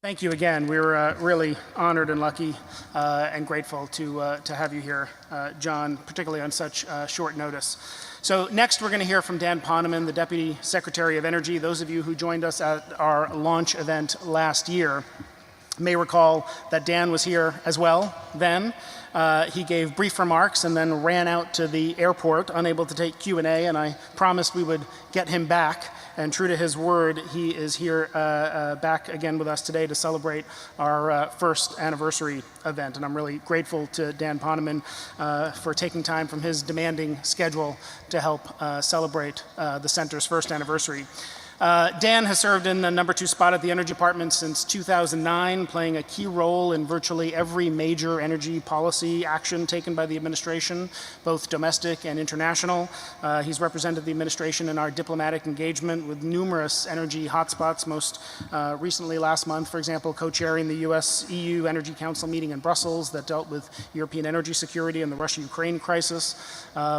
Thank you again. We're really honored and lucky and grateful to have you here, John, particularly on such short notice. So next we're going to hear from Dan Poneman, the Deputy Secretary of Energy. Those of you who joined us at our launch event last year may recall that Dan was here as well then. He gave brief remarks and then ran out to the airport, unable to take Q&A, and I promised we would get him back. And true to his word, he is here back again with us today to celebrate our first anniversary event. And I'm really grateful to Dan Poneman for taking time from his demanding schedule to help celebrate the center's first anniversary. Dan has served in the #2 spot at the Energy Department since 2009, playing a key role in virtually every major energy policy action taken by the administration, both domestic and international. He's represented the administration in our diplomatic engagement with numerous energy hotspots, most recently last month, for example, co-chairing the US-EU Energy Council meeting in Brussels that dealt with European energy security and the Russia-Ukraine crisis.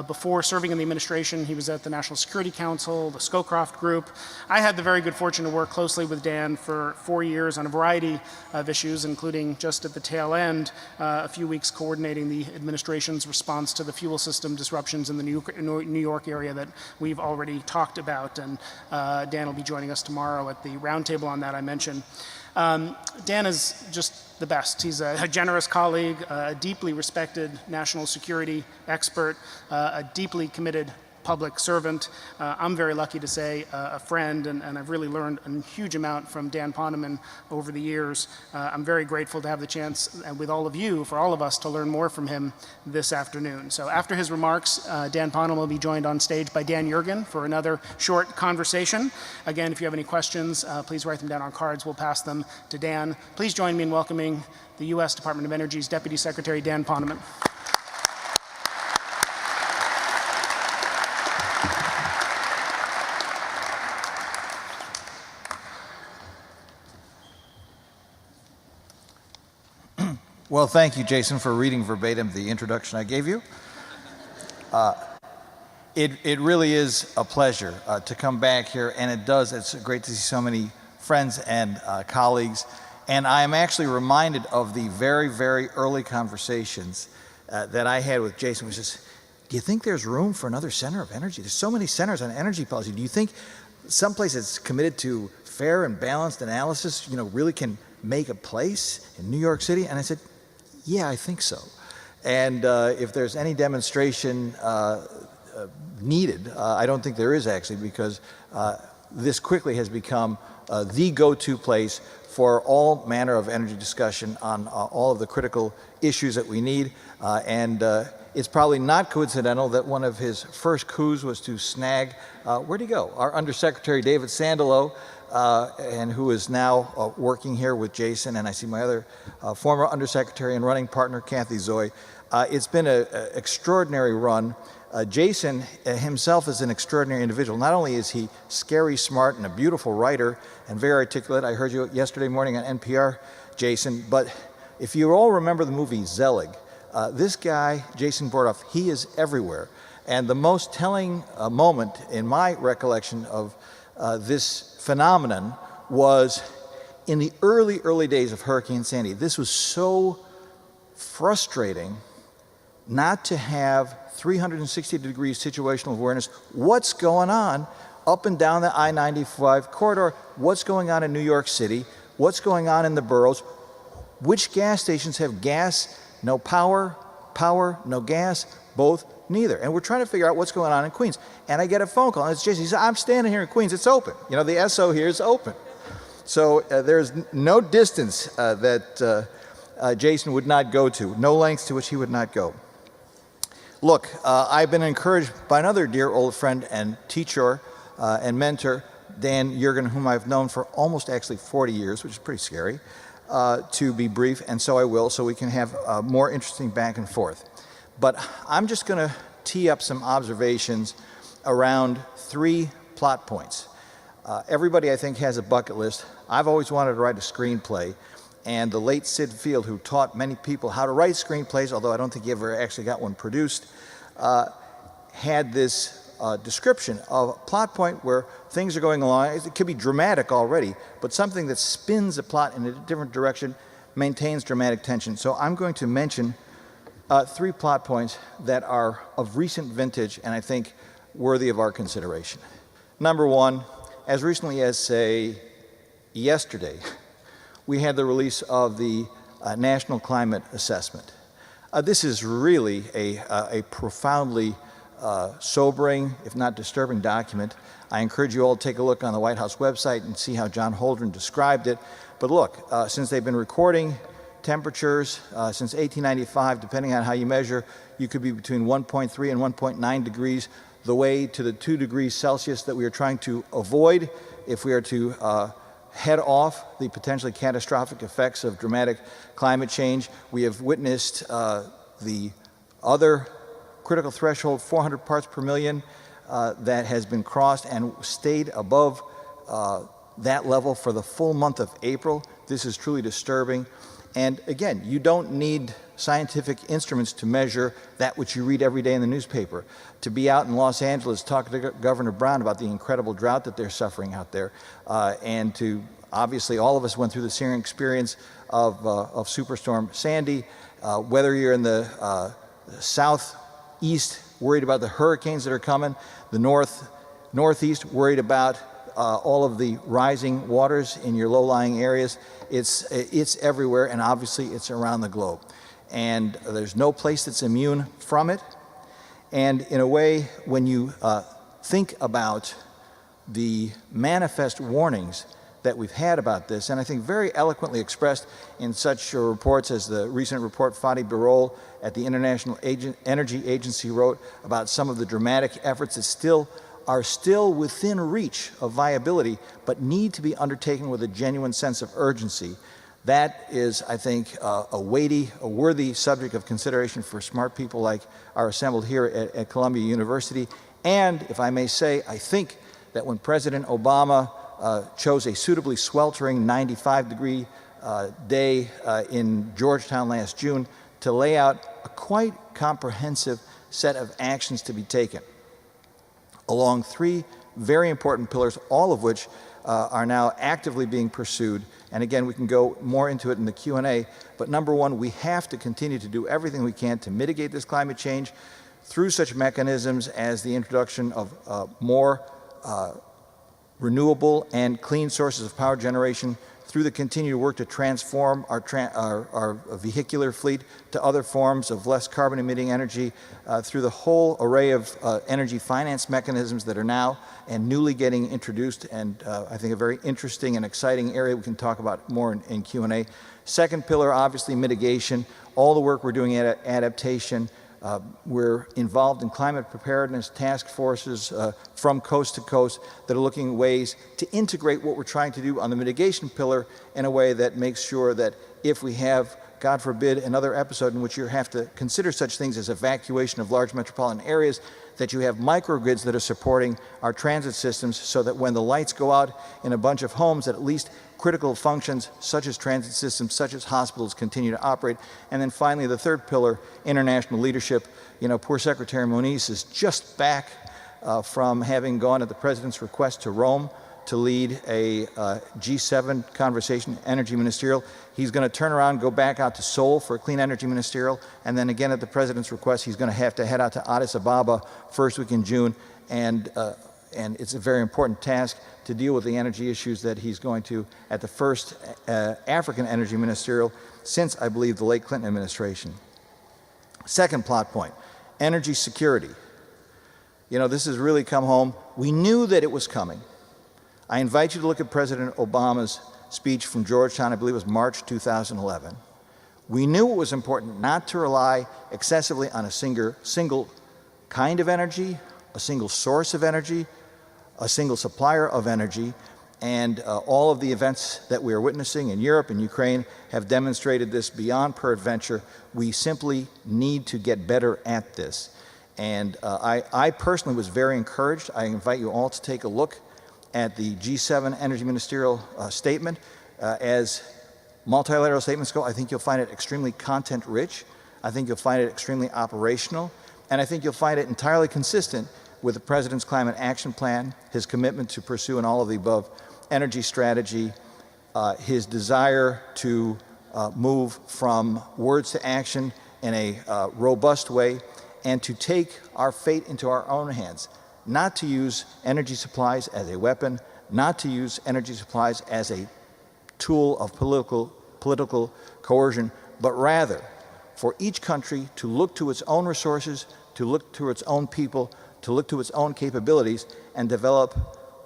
Before serving in the administration, he was at the National Security Council, the Scowcroft Group. I had the very good fortune to work closely with Dan for 4 years on a variety of issues, including just at the tail end, a few weeks coordinating the administration's response to the fuel system disruptions in the New York area that we've already talked about. And Dan will be joining us tomorrow at the roundtable on that I mentioned. Dan is just the best. He's a generous colleague, a deeply respected national security expert, a deeply committed public servant. I'm very lucky to say a friend, and I've really learned a huge amount from Dan Poneman over the years. I'm very grateful to have the chance with all of you, for all of us, to learn more from him this afternoon. So after his remarks, Dan Poneman will be joined on stage by Dan Yergin for another short conversation. Again, if you have any questions, please write them down on cards. We'll pass them to Dan. Please join me in welcoming the U.S. Department of Energy's Deputy Secretary, Dan Poneman. Well, thank you, Jason, for reading verbatim the introduction I gave you. It really is a pleasure to come back here, and it's great to see so many friends and colleagues. And I am actually reminded of the very, very early conversations that I had with Jason, which is, do you think there's room for another center of energy? There's so many centers on energy policy. Do you think someplace that's committed to fair and balanced analysis, really can make a place in New York City? And I said, yeah, I think so. And if there's any demonstration needed, I don't think there is actually, because this quickly has become the go-to place for all manner of energy discussion on all of the critical issues that we need. And it's probably not coincidental that one of his first coups was to snag, where'd he go? Our Undersecretary David Sandilow, and who is now working here with Jason, and I see my other former Undersecretary and running partner, Kathy Zoy. It's been an extraordinary run. Jason himself is an extraordinary individual. Not only is he scary smart and a beautiful writer and very articulate, I heard you yesterday morning on NPR, Jason, but if you all remember the movie Zelig, this guy, Jason Bordoff, he is everywhere. And the most telling moment in my recollection of this phenomenon was in the early days of Hurricane Sandy. This was so frustrating not to have 360-degree situational awareness. What's going on up and down the I-95 corridor? What's going on in New York City? What's going on in the boroughs? Which gas stations have gas, no power, power, no gas, both, neither? And we're trying to figure out what's going on in Queens. And I get a phone call, and it's Jason. He says, I'm standing here in Queens, it's open. The SO here is open. So there's no distance that Jason would not go to, no lengths to which he would not go. Look, I've been encouraged by another dear old friend and teacher and mentor, Dan Yergin, whom I've known for almost actually 40 years, which is pretty scary, to be brief, and so I will, so we can have more interesting back and forth. But I'm just going to tee up some observations around 3 plot points. Everybody, I think, has a bucket list. I've always wanted to write a screenplay, and the late Sid Field, who taught many people how to write screenplays, although I don't think he ever actually got one produced, had this description of a plot point where things are going along. It could be dramatic already, but something that spins the plot in a different direction maintains dramatic tension. So I'm going to mention 3 plot points that are of recent vintage and I think worthy of our consideration. Number 1, as recently as, say, yesterday, we had the release of the National Climate Assessment. This is really a profoundly sobering, if not disturbing, document. I encourage you all to take a look on the White House website and see how John Holdren described it. But look, since they've been recording temperatures since 1895, depending on how you measure, you could be between 1.3 and 1.9 degrees the way to the 2 degrees Celsius that we are trying to avoid if we are to head off the potentially catastrophic effects of dramatic climate change. We have witnessed the other critical threshold, 400 parts per million, that has been crossed and stayed above that level for the full month of April. This is truly disturbing. And again, you don't need scientific instruments to measure that which you read every day in the newspaper. To be out in Los Angeles talking to Governor Brown about the incredible drought that they're suffering out there, and to obviously all of us went through the searing experience of Superstorm Sandy. Whether you're in the southeast worried about the hurricanes that are coming, the northeast worried about all of the rising waters in your low-lying areas, it's everywhere, and obviously it's around the globe. And there's no place that's immune from it. And in a way, when you think about the manifest warnings that we've had about this, and I think very eloquently expressed in such reports as the recent report Fatih Birol at the International Energy Agency wrote about some of the dramatic efforts that are still within reach of viability, but need to be undertaken with a genuine sense of urgency. That is, I think, a worthy subject of consideration for smart people like are assembled here at Columbia University. And if I may say, I think that when President Obama chose a suitably sweltering 95-degree day in Georgetown last June to lay out a quite comprehensive set of actions to be taken along 3 very important pillars, all of which are now actively being pursued. And again, we can go more into it in the Q&A, but number 1, we have to continue to do everything we can to mitigate this climate change through such mechanisms as the introduction of more renewable and clean sources of power generation, through the continued work to transform our vehicular fleet to other forms of less carbon-emitting energy, through the whole array of energy finance mechanisms that are now and newly getting introduced, and I think a very interesting and exciting area we can talk about more in Q&A. Second pillar, obviously mitigation, all the work we're doing at adaptation. We're involved in climate preparedness task forces from coast to coast that are looking at ways to integrate what we're trying to do on the mitigation pillar in a way that makes sure that if we have, God forbid, another episode in which you have to consider such things as evacuation of large metropolitan areas, that you have microgrids that are supporting our transit systems so that when the lights go out in a bunch of homes, that at least critical functions such as transit systems, such as hospitals, continue to operate. And then finally, the third pillar, international leadership. You know, poor Secretary Moniz is just back from having gone at the President's request to Rome to lead a G7 conversation, energy ministerial. He's going to turn around, go back out to Seoul for a clean energy ministerial, and then again at the President's request, he's going to have to head out to Addis Ababa first week in June, and it's a very important task to deal with the energy issues that he's going to at the first African energy ministerial since, I believe, the late Clinton administration. Second plot point, energy security. You know, this has really come home. We knew that it was coming. I invite you to look at President Obama's speech from Georgetown, I believe it was March 2011. We knew it was important not to rely excessively on a single kind of energy, a single source of energy, a single supplier of energy, and all of the events that we are witnessing in Europe and Ukraine have demonstrated this beyond peradventure. We simply need to get better at this. And I personally was very encouraged. I invite you all to take a look at the G7 Energy Ministerial Statement. As multilateral statements go, I think you'll find it extremely content-rich. I think you'll find it extremely operational. And I think you'll find it entirely consistent with the President's Climate Action Plan, his commitment to pursue an all-of-the-above energy strategy, his desire to move from words to action in a robust way, and to take our fate into our own hands, not to use energy supplies as a weapon, not to use energy supplies as a tool of political coercion, but rather for each country to look to its own resources, to look to its own people, to look to its own capabilities, and develop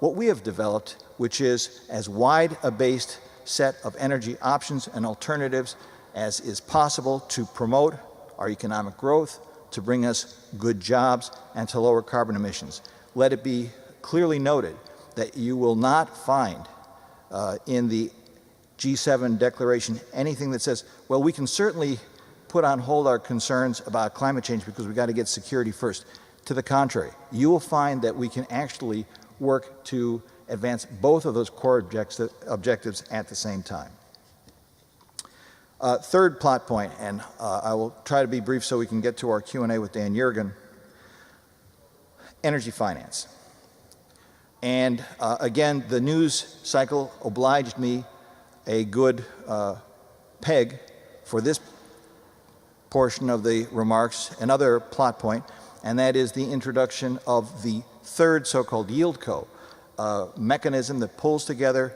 what we have developed, which is as wide a based set of energy options and alternatives as is possible to promote our economic growth, to bring us good jobs, and to lower carbon emissions. Let it be clearly noted that you will not find in the G7 declaration anything that says, well, we can certainly put on hold our concerns about climate change because we've got to get security first. To the contrary, you will find that we can actually work to advance both of those core objectives at the same time. Third plot point, and I will try to be brief so we can get to our Q&A with Dan Yergin, energy finance. And again, the news cycle obliged me a good peg for this portion of the remarks, another plot point, and that is the introduction of the third so-called yield co, mechanism that pulls together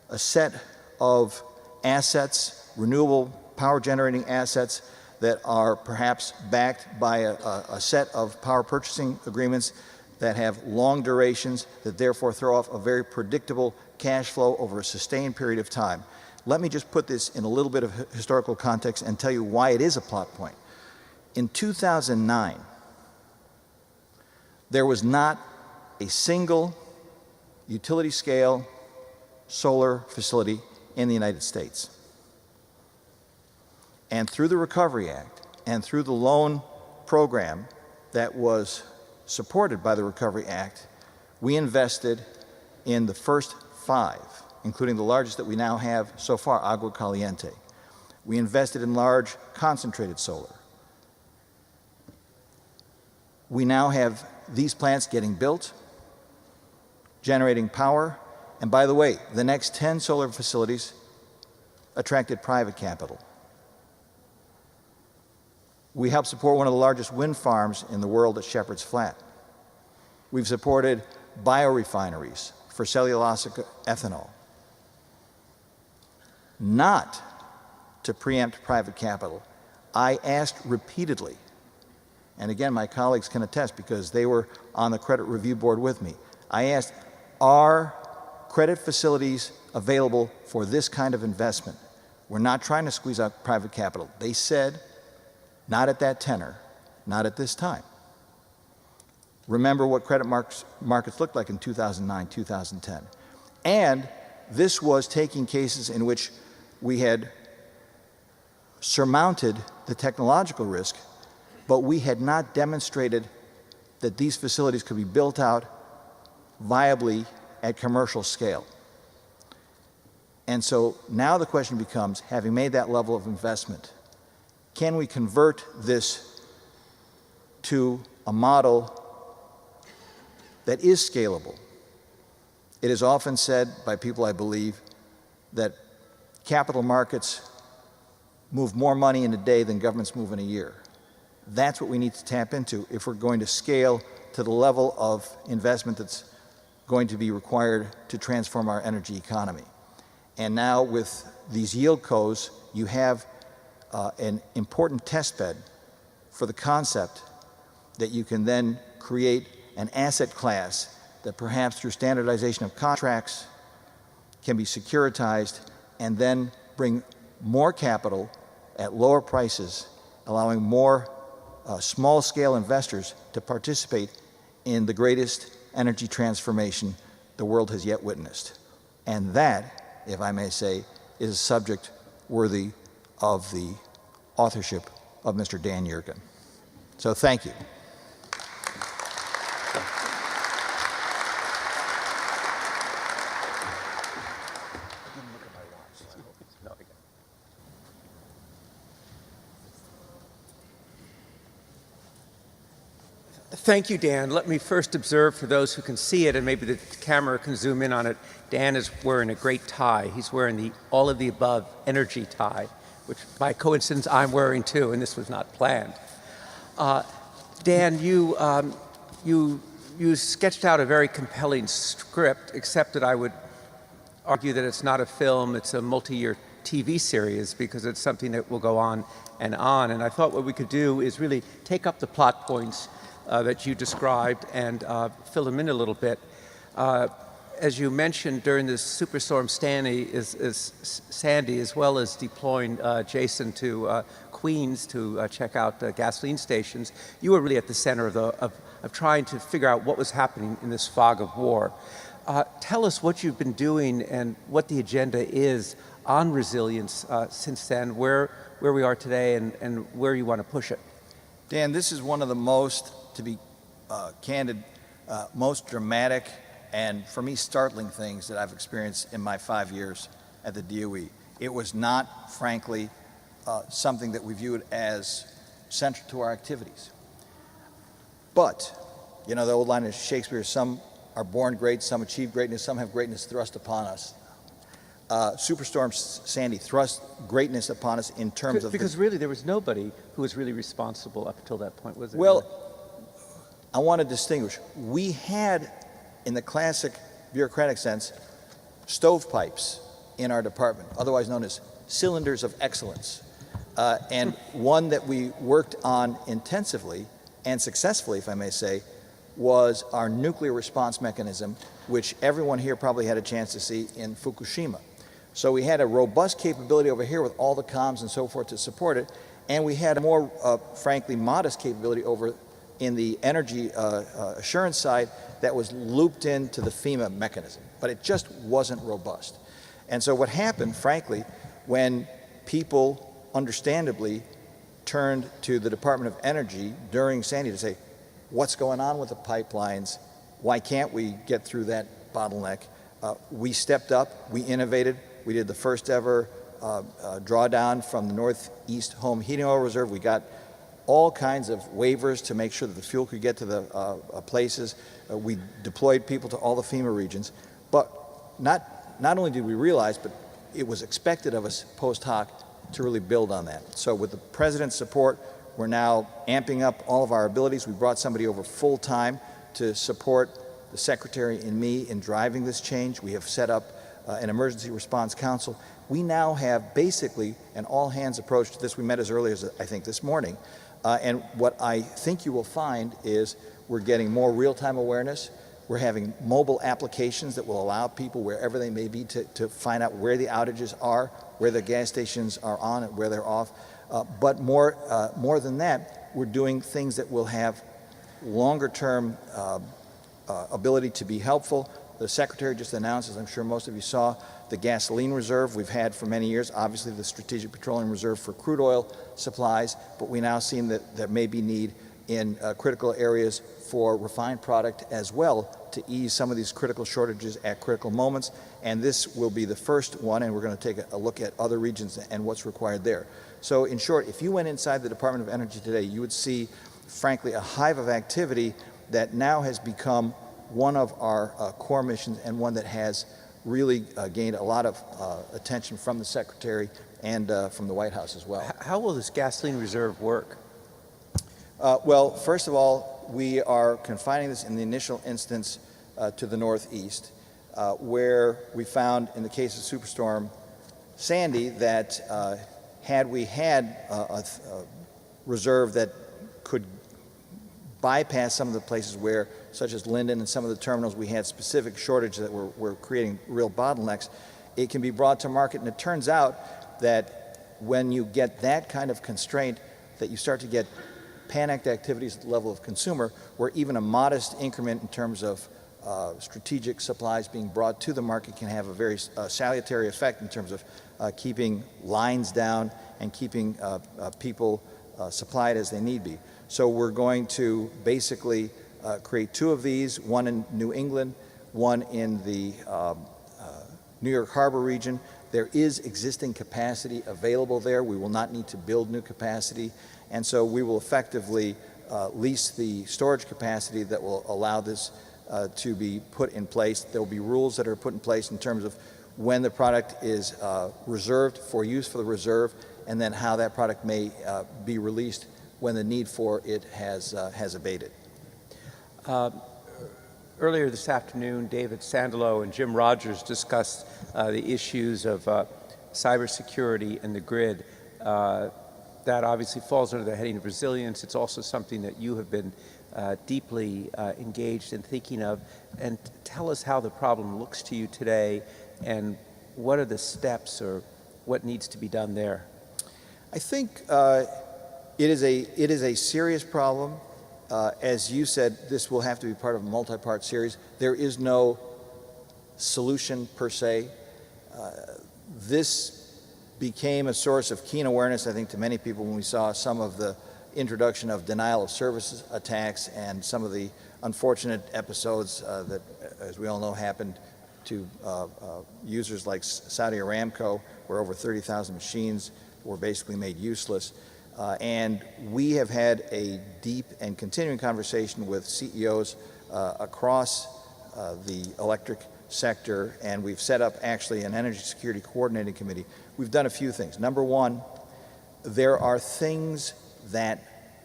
a set of assets, renewable power generating assets that are perhaps backed by a set of power purchasing agreements that have long durations that therefore throw off a very predictable cash flow over a sustained period of time. Let me just put this in a little bit of historical context and tell you why it is a plot point. In 2009, there was not a single utility scale solar facility in the United States. And through the Recovery Act and through the loan program that was supported by the Recovery Act, we invested in the first 5, including the largest that we now have so far, Agua Caliente. We invested in large concentrated solar. We now have these plants getting built, generating power, and by the way, the next 10 solar facilities attracted private capital. We helped support one of the largest wind farms in the world at Shepherd's Flat. We've supported biorefineries for cellulosic ethanol. Not to preempt private capital, I asked repeatedly, and again, my colleagues can attest because they were on the credit review board with me. I asked, are credit facilities available for this kind of investment? We're not trying to squeeze out private capital. They said, not at that tenor, not at this time. Remember what credit markets looked like in 2009, 2010. And this was taking cases in which we had surmounted the technological risk, but we had not demonstrated that these facilities could be built out viably at commercial scale. And so now the question becomes, having made that level of investment, can we convert this to a model that is scalable? It is often said by people, I believe, that capital markets move more money in a day than governments move in a year. That's what we need to tap into if we're going to scale to the level of investment that's going to be required to transform our energy economy. And now with these yield cos, you have an important test bed for the concept that you can then create an asset class that perhaps through standardization of contracts can be securitized and then bring more capital at lower prices, allowing more small-scale investors to participate in the greatest energy transformation the world has yet witnessed. And that, if I may say, is a subject worthy of the authorship of Mr. Dan Yergin. So thank you. Thank you, Dan. Let me first observe for those who can see it, and maybe the camera can zoom in on it, Dan is wearing a great tie. He's wearing the all of the above energy tie, which by coincidence I'm wearing too, and this was not planned. Dan, you sketched out a very compelling script, except that I would argue that it's not a film, it's a multi-year TV series, because it's something that will go on. And I thought what we could do is really take up the plot points that you described and fill them in a little bit. As you mentioned, during this Superstorm Sandy, as well as deploying Jason to Queens to check out gasoline stations, you were really at the center of trying to figure out what was happening in this fog of war. Tell us what you've been doing and what the agenda is on resilience since then, where we are today and where you want to push it. Dan, this is one of the most, to be candid, most dramatic and, for me, startling things that I've experienced in my 5 years at the DOE. It was not, frankly, something that we viewed as central to our activities. But, you know, the old line of Shakespeare, some are born great, some achieve greatness, some have greatness thrust upon us. Superstorm Sandy thrust greatness upon us in terms of... Because really there was nobody who was really responsible up until that point, was there? Well, I want to distinguish. We had, in the classic bureaucratic sense, stovepipes in our department, otherwise known as cylinders of excellence. And one that we worked on intensively and successfully, if I may say, was our nuclear response mechanism, which everyone here probably had a chance to see in Fukushima. So we had a robust capability over here with all the comms and so forth to support it, and we had a more, frankly, modest capability over in the energy assurance side that was looped into the FEMA mechanism, but it just wasn't robust. And so what happened, frankly, when people understandably turned to the Department of Energy during Sandy to say, what's going on with the pipelines? Why can't we get through that bottleneck? We stepped up, we innovated, we did the first ever drawdown from the Northeast Home Heating Oil Reserve. We got all kinds of waivers to make sure that the fuel could get to the places. We deployed people to all the FEMA regions. But not only did we realize, but it was expected of us post hoc to really build on that. So with the President's support, we're now amping up all of our abilities. We brought somebody over full time to support the Secretary and me in driving this change. We have set up an emergency response council. We now have basically an all-hands approach to this. We met as early as, I think, this morning. And what I think you will find is we're getting more real-time awareness. We're having mobile applications that will allow people, wherever they may be, to find out where the outages are, where the gas stations are on and where they're off. But more than that, we're doing things that will have longer-term ability to be helpful. The Secretary just announced, as I'm sure most of you saw, the gasoline reserve we've had for many years, obviously the Strategic Petroleum Reserve for crude oil supplies, but we now see that there may be need in critical areas for refined product as well to ease some of these critical shortages at critical moments. And this will be the first one, and we're going to take a look at other regions and what's required there. So in short, if you went inside the Department of Energy today, you would see, frankly, a hive of activity that now has become one of our core missions and one that has really gained a lot of attention from the Secretary and from the White House as well. How will this gasoline reserve work? Well, first of all, we are confining this in the initial instance to the Northeast, where we found in the case of Superstorm Sandy that had we had a reserve that could bypass some of the places where, such as Linden and some of the terminals, we had specific shortages that were creating real bottlenecks, it can be brought to market. And it turns out that when you get that kind of constraint, that you start to get panicked activities at the level of consumer, where even a modest increment in terms of strategic supplies being brought to the market can have a very salutary effect in terms of keeping lines down and keeping people supplied as they need be. So we're going to basically create two of these, one in New England, one in the New York Harbor region. There is existing capacity available there. We will not need to build new capacity. And so we will effectively lease the storage capacity that will allow this to be put in place. There will be rules that are put in place in terms of when the product is reserved for use for the reserve, and then how that product may be released when the need for it has abated. Earlier this afternoon, David Sandalow and Jim Rogers discussed the issues of cybersecurity and the grid. That obviously falls under the heading of resilience. It's also something that you have been deeply engaged in thinking of. And tell us how the problem looks to you today, and what are the steps or what needs to be done there? I think it is a serious problem. As you said, this will have to be part of a multi-part series. There is no solution per se. This became a source of keen awareness, I think, to many people when we saw some of the introduction of denial of services attacks and some of the unfortunate episodes that, as we all know, happened to users like Saudi Aramco, where over 30,000 machines were basically made useless. And we have had a deep and continuing conversation with CEOs across the electric sector, and we've set up actually an energy security coordinating committee. We've done a few things. Number one, there are things that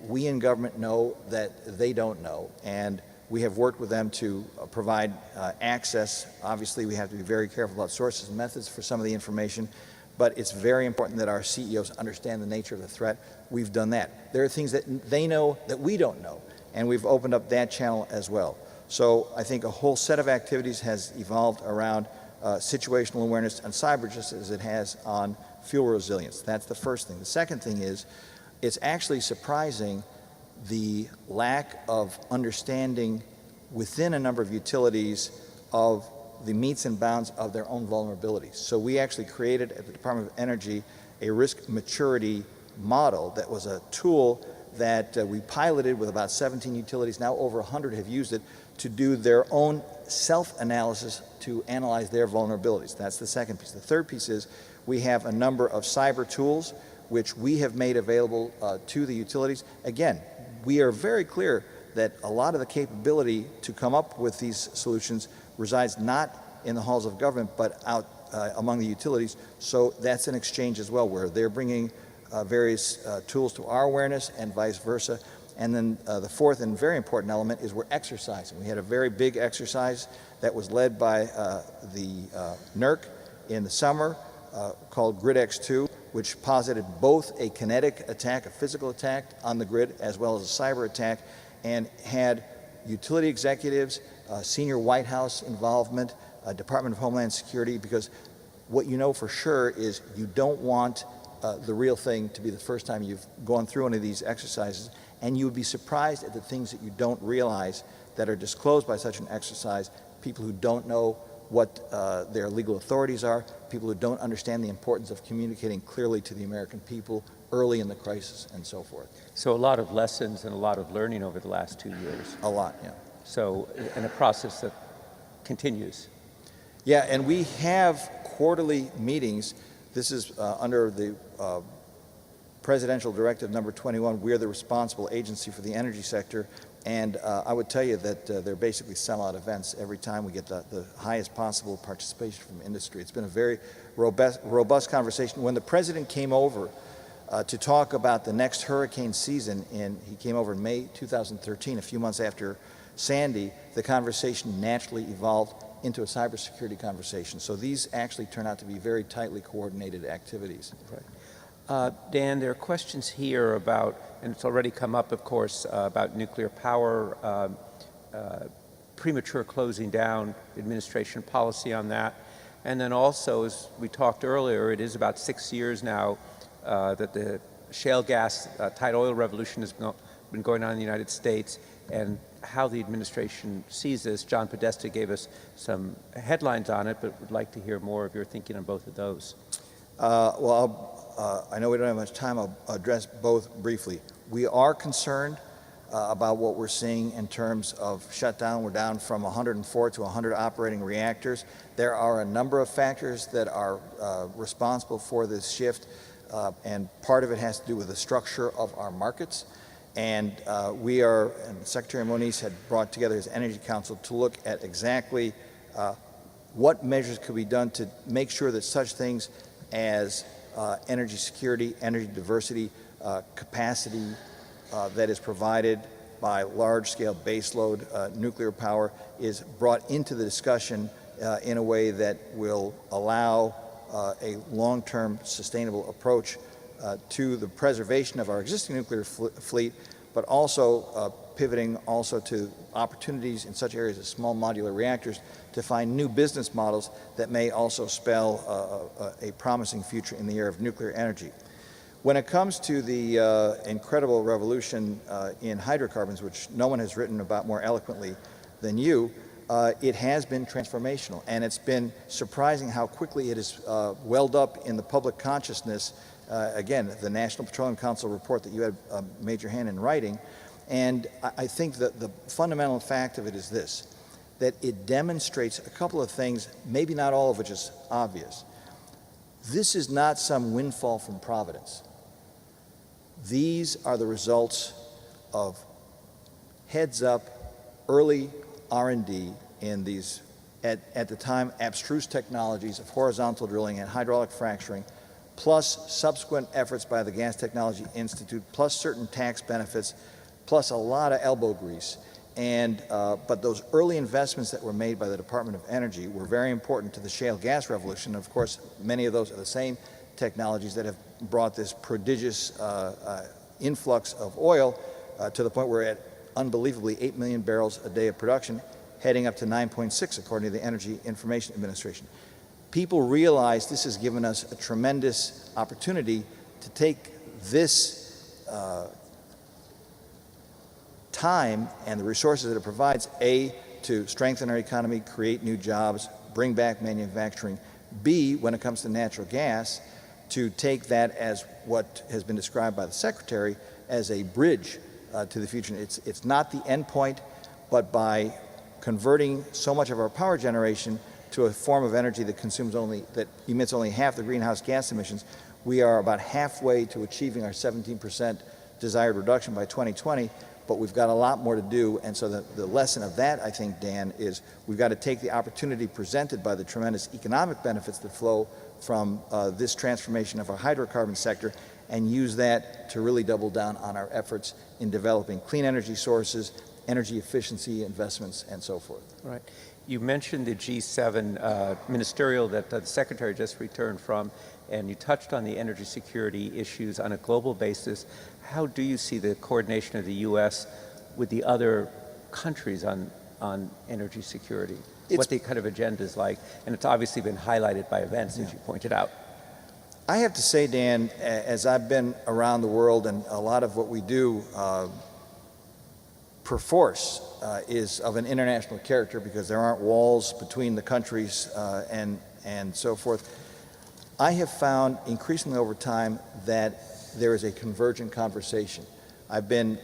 we in government know that they don't know, and we have worked with them to provide access. Obviously, we have to be very careful about sources and methods for some of the information, but it's very important that our CEOs understand the nature of the threat. We've done that. There are things that they know that we don't know, and we've opened up that channel as well. So I think a whole set of activities has evolved around situational awareness on cyber, just as it has on fuel resilience. That's the first thing. The second thing is, it's actually surprising the lack of understanding within a number of utilities of the metes and bounds of their own vulnerabilities. So we actually created at the Department of Energy a risk maturity model that was a tool that we piloted with about 17 utilities. Now over 100 have used it to do their own self-analysis to analyze their vulnerabilities. That's the second piece. The third piece is we have a number of cyber tools which we have made available to the utilities. Again, we are very clear that a lot of the capability to come up with these solutions resides not in the halls of government, but out among the utilities. So that's an exchange as well, where they're bringing various tools to our awareness and vice versa. And then the fourth and very important element is we're exercising. We had a very big exercise that was led by the NERC in the summer called GridX2, which posited both a kinetic attack, a physical attack on the grid, as well as a cyber attack, and had utility executives, senior White House involvement, Department of Homeland Security, because what you know for sure is you don't want the real thing to be the first time you've gone through one of these exercises, and you would be surprised at the things that you don't realize that are disclosed by such an exercise. People who don't know what their legal authorities are, people who don't understand the importance of communicating clearly to the American people early in the crisis, and so forth. So a lot of lessons and a lot of learning over the last 2 years. A lot, yeah. So, in a process that continues. Yeah, and we have quarterly meetings. This is under the Presidential Directive number 21. We're the responsible agency for the energy sector. And I would tell you that they're basically sellout events. Every time we get the highest possible participation from industry. It's been a very robust conversation. When the president came over to talk about the next hurricane season, and he came over in May 2013, a few months after Sandy, the conversation naturally evolved into a cybersecurity conversation. So these actually turn out to be very tightly coordinated activities. Right. Dan, there are questions here about, and it's already come up, of course, about nuclear power, premature closing down, administration policy on that. And then also, as we talked earlier, it is about 6 years now that the shale gas, tight oil revolution has been going on in the United States, and how the administration sees this. John Podesta gave us some headlines on it, but would like to hear more of your thinking on both of those. I know we don't have much time. I'll address both briefly. We are concerned about what we're seeing in terms of shutdown. We're down from 104 to 100 operating reactors. There are a number of factors that are responsible for this shift, and part of it has to do with the structure of our markets. And we are, and Secretary Moniz had brought together his Energy Council to look at exactly what measures could be done to make sure that such things as energy security, energy diversity, capacity that is provided by large-scale baseload nuclear power is brought into the discussion in a way that will allow a long-term sustainable approach to the preservation of our existing nuclear fleet, but also pivoting also to opportunities in such areas as small modular reactors to find new business models that may also spell a promising future in the area of nuclear energy. When it comes to the incredible revolution in hydrocarbons, which no one has written about more eloquently than you, it has been transformational, and it's been surprising how quickly it has welled up in the public consciousness. Again, the National Petroleum Council report that you had a major hand in writing, and I think that the fundamental fact of it is this, that it demonstrates a couple of things, maybe not all of which is obvious. This is not some windfall from Providence. These are the results of heads-up early R&D in these, at the time, abstruse technologies of horizontal drilling and hydraulic fracturing, plus subsequent efforts by the Gas Technology Institute, plus certain tax benefits, plus a lot of elbow grease. And, but those early investments that were made by the Department of Energy were very important to the shale gas revolution. Of course, many of those are the same technologies that have brought this prodigious influx of oil to the point where we're at unbelievably 8 million barrels a day of production, heading up to 9.6 according to the Energy Information Administration. People realize this has given us a tremendous opportunity to take this time and the resources that it provides, A, to strengthen our economy, create new jobs, bring back manufacturing, B, when it comes to natural gas, to take that as what has been described by the Secretary as a bridge to the future. It's not the end point, but by converting so much of our power generation to a form of energy that that emits only half the greenhouse gas emissions, we are about halfway to achieving our 17% desired reduction by 2020, but we've got a lot more to do. And so the lesson of that, I think, Dan, is we've got to take the opportunity presented by the tremendous economic benefits that flow from this transformation of our hydrocarbon sector and use that to really double down on our efforts in developing clean energy sources, energy efficiency investments, and so forth. Right. You mentioned the G7 ministerial that the Secretary just returned from, and you touched on the energy security issues on a global basis. How do you see the coordination of the U.S. with the other countries on energy security? What the kind of agenda is like? And it's obviously been highlighted by events, as you pointed out. I have to say, Dan, as I've been around the world, and a lot of what we do perforce is of an international character because there aren't walls between the countries and so forth. I have found increasingly over time that there is a convergent conversation. I've been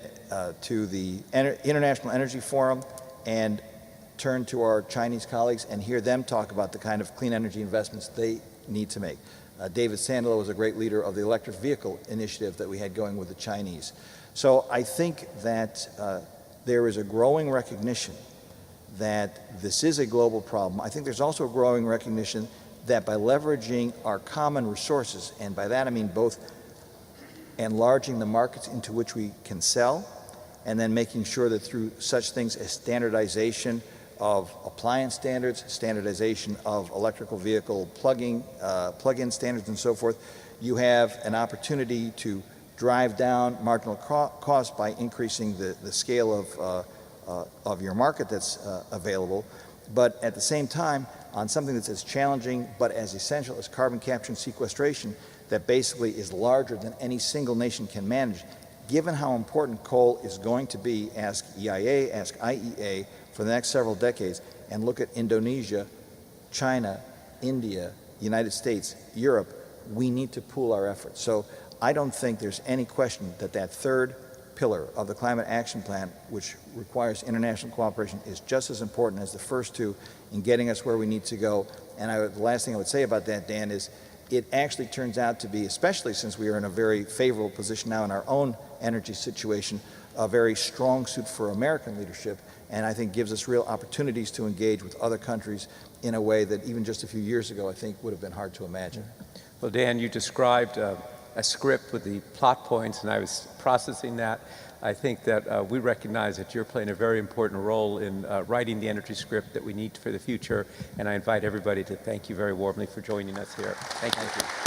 to the International Energy Forum and turned to our Chinese colleagues and hear them talk about the kind of clean energy investments they need to make. David Sandler was a great leader of the electric vehicle initiative that we had going with the Chinese. So I think that there is a growing recognition that this is a global problem. I think there's also a growing recognition that by leveraging our common resources, and by that I mean both enlarging the markets into which we can sell, and then making sure that through such things as standardization of appliance standards, standardization of electrical vehicle plug-in standards and so forth, you have an opportunity to drive down marginal cost by increasing the scale of your market that's available. But at the same time, on something that's as challenging but as essential as carbon capture and sequestration, that basically is larger than any single nation can manage. Given how important coal is going to be, ask EIA, ask IEA, for the next several decades, and look at Indonesia, China, India, United States, Europe, we need to pool our efforts. So I don't think there's any question that that third pillar of the Climate Action Plan, which requires international cooperation, is just as important as the first two in getting us where we need to go. And the last thing I would say about that, Dan, is it actually turns out to be, especially since we are in a very favorable position now in our own energy situation, a very strong suit for American leadership, and I think gives us real opportunities to engage with other countries in a way that even just a few years ago I think would have been hard to imagine. Well, Dan, you described a script with the plot points, and I was processing that. I think that we recognize that you're playing a very important role in writing the energy script that we need for the future, and I invite everybody to thank you very warmly for joining us here. Thank you.